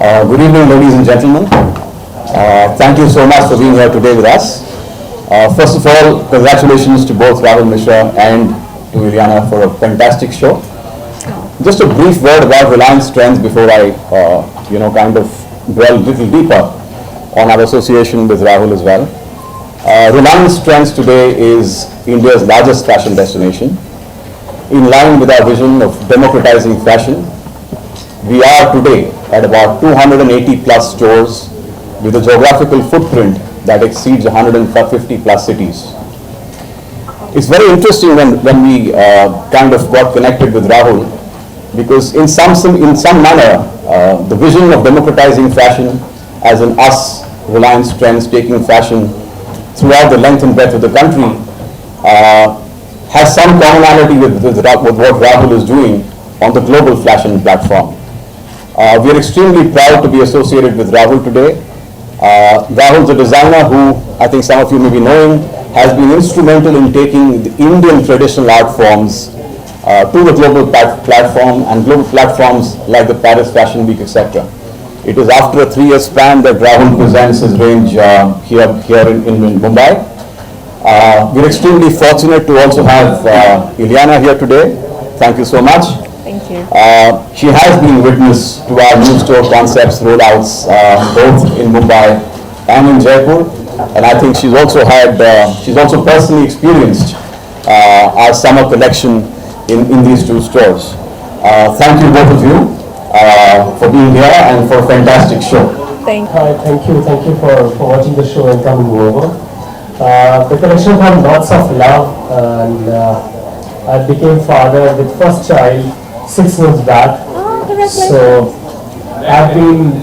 Good evening, ladies and gentlemen. Thank you so much for being here today with us. First of all, congratulations to both Rahul Mishra and to Ileana for a fantastic show. Just a brief word about Reliance Trends before I, kind of dwell a little deeper on our association with Rahul as well. Reliance Trends today is India's largest fashion destination. In line with our vision of democratizing fashion, we are today at about 280 plus stores with a geographical footprint that exceeds 150 plus cities. It's very interesting when we kind of got connected with Rahul, because in some manner, the vision of democratizing fashion, as in us, Reliance Trends, taking fashion throughout the length and breadth of the country, has some commonality with what Rahul is doing on the global fashion platform. We are extremely proud to be associated with Rahul today. Rahul is a designer who, I think some of you may be knowing, has been instrumental in taking the Indian traditional art forms to the global platform and global platforms like the Paris Fashion Week, etc. It is after a 3-year span that Rahul presents his range here in Mumbai. We're extremely fortunate to also have Ileana here today. Thank you so much. Thank you. She has been witness to our new store concepts rollouts both in Mumbai and in Jaipur, and I think she's also personally experienced our summer collection in these two stores. Thank you both of you for being here and for a fantastic show. Thank you. Hi, thank you for watching the show and coming over. The collection had lots of love, and I became father with first child 6 months back. Oh, congratulations. So I've been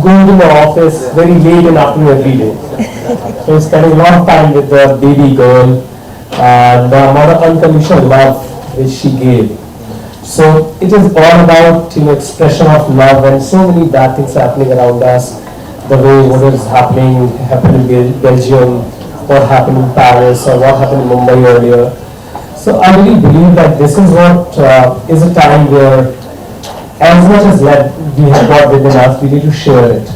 going to the office very late in afternoon every day. So spending a lot of time with the baby girl and the amount of unconditional love which she gave. So it is all about expression of love, and so many bad things happening around us. The way what is happened in Belgium, what happened in Paris, or what happened in Mumbai earlier. So I really believe that this is what is a time where, as much as love we have got within us, we need to share it.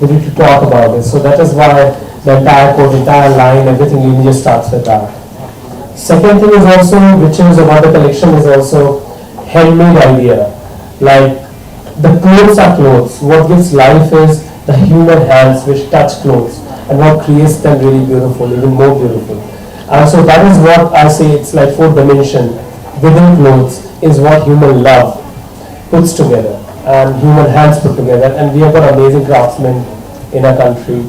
We need to talk about it. So that is why the entire code, entire line, everything really starts with that. Second thing is also, which is about the collection, is also handmade idea. Like the clothes are clothes. What gives life is the human hands which touch clothes, and what creates them really beautiful, even more beautiful. And so that is what I say, it's like 4th dimension within clothes is what human love puts together and human hands put together. And we have got amazing craftsmen in our country.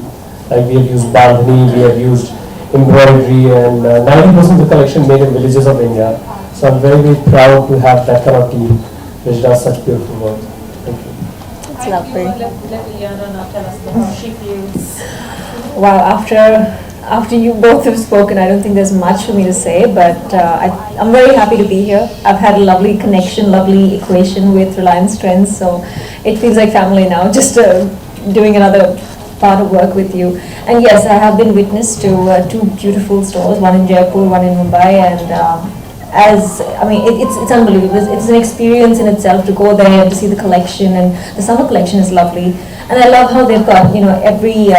Like we have used bandhani, we have used embroidery, and 90% of the collection made in villages of India. So I'm very, very proud to have that kind of team which does such beautiful work. Thank you. It's lovely. Let Ileana now tell us how she feels. Wow, after you both have spoken, I don't think there's much for me to say, but I'm very happy to be here. I've had a lovely connection, lovely equation with Reliance Trends, so it feels like family now, just doing another part of work with you. And yes, I have been witness to 2 beautiful stores, one in Jaipur, one in Mumbai, and it's unbelievable. It's an experience in itself to go there and to see the collection, and the summer collection is lovely. And I love how they've got every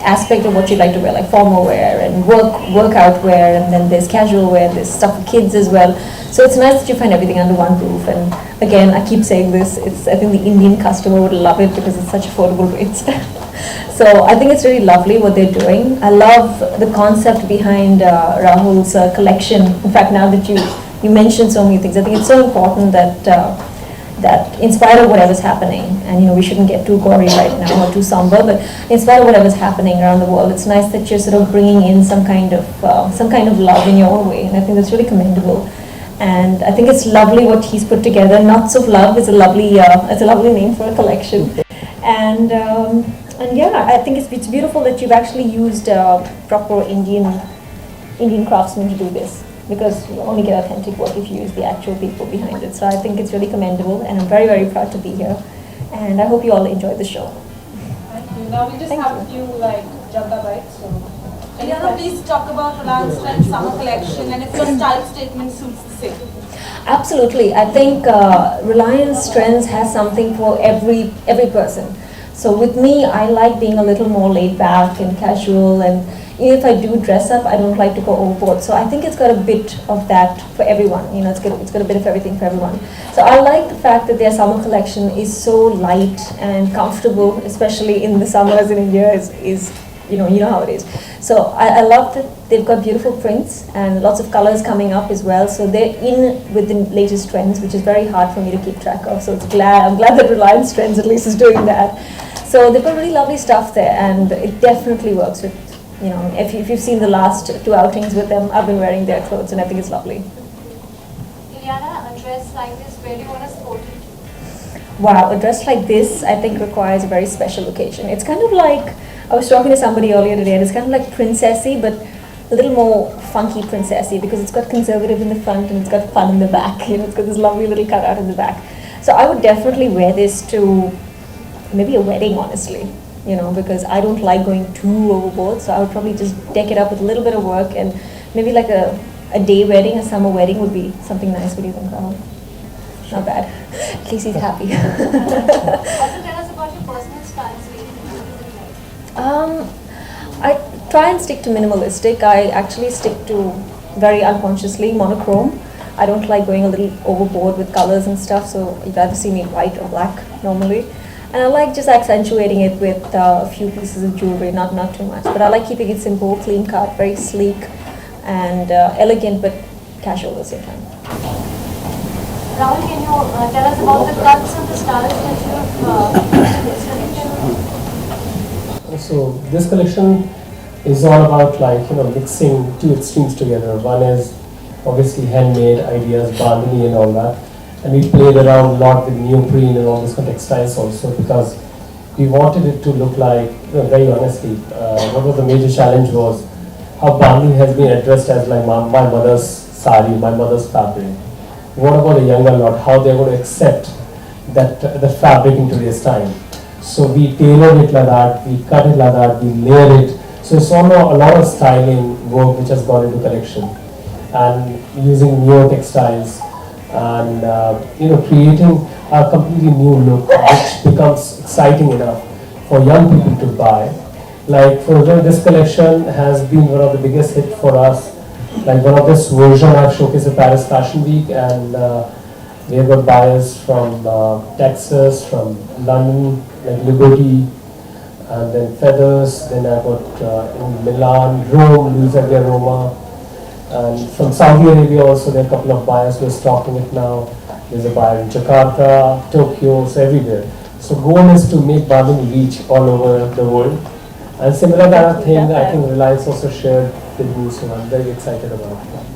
aspect of what you'd like to wear, like formal wear and workout wear, and then there's casual wear, there's stuff for kids as well. So it's nice that you find everything under one roof. And again, I keep saying this, I think the Indian customer would love it because it's such affordable rates. So I think it's really lovely what they're doing. I love the concept behind Rahul's collection. In fact, now that you mentioned so many things, I think it's so important that in spite of whatever's happening, and we shouldn't get too gory right now or too somber, but in spite of whatever's happening around the world, it's nice that you're sort of bringing in some kind of love in your own way, and I think that's really commendable. And I think it's lovely what he's put together. Knots of Love is a lovely name for a collection, and yeah, I think it's beautiful that you've actually used proper Indian craftsmen to do this, because you only get authentic work if you use the actual people behind it. So I think it's really commendable, and I'm very, very proud to be here. And I hope you all enjoyed the show. Thank you. Now we just have a few Jabba bites. So. Ileana, please talk about Reliance Trends summer collection, and if your style statement suits the same. Absolutely. I think Reliance Trends has something for every person. So with me, I like being a little more laid back and casual, and even if I do dress up, I don't like to go overboard. So I think it's got a bit of that for everyone. It's got a bit of everything for everyone. So I like the fact that their summer collection is so light and comfortable, especially in the summers in India. Is you know how it is. So I love that they've got beautiful prints and lots of colors coming up as well. So they're in with the latest trends, which is very hard for me to keep track of. So I'm glad that Reliance Trends at least is doing that. So they've got really lovely stuff there, and it definitely works with, if you've seen the last 2 outings with them, I've been wearing their clothes and I think it's lovely. Ileana, a dress like this, where do you want to sport it? Wow, a dress like this I think requires a very special occasion. It's kind of like, I was talking to somebody earlier today, and it's kind of like princessy, but a little more funky princessy, because it's got conservative in the front and it's got fun in the back. It's got this lovely little cutout in the back. So I would definitely wear this to maybe a wedding, honestly, because I don't like going too overboard. So I would probably just deck it up with a little bit of work, and maybe like a day wedding, a summer wedding would be something nice. What do you think, Rahul? Not bad. Casey's happy. Also tell us about your personal style. I try and stick to minimalistic. I actually stick to very unconsciously monochrome. I don't like going a little overboard with colors and stuff, so you'd either see me white or black normally. And I like just accentuating it with a few pieces of jewelry, not too much. But I like keeping it simple, clean cut, very sleek, and elegant but casual at the same time. Rahul, can you tell us about the cuts and the styles that you have in this collection? So this collection is all about mixing two extremes together. One is obviously handmade ideas, bandhani and all that. And we played around a lot with neoprene and all this kind of textiles also, because we wanted it to look like, very honestly, one of the major challenge was how bandhani has been addressed as like my mother's sari, my mother's fabric. What about the younger lot, how they're going to accept that the fabric in today's time. So we tailored it like that, we cut it like that, we layer it. So it's all a lot of styling work which has gone into collection, and using neo textiles, and creating a completely new look which becomes exciting enough for young people to buy. Like for example, this collection has been one of the biggest hits for us. Like one of this version I've showcased at Paris Fashion Week, and we have got buyers from Texas, from London, like Liberty, and then Feathers. Then I got in Milan, Rome, Luisa via Roma, and from Saudi Arabia also there are a couple of buyers who are stocking it now. There's a buyer in Jakarta, Tokyo, so everywhere. So goal is to make bandhani reach all over the world. And similar kind of thing I think Reliance also shared with me, so I'm very excited about it.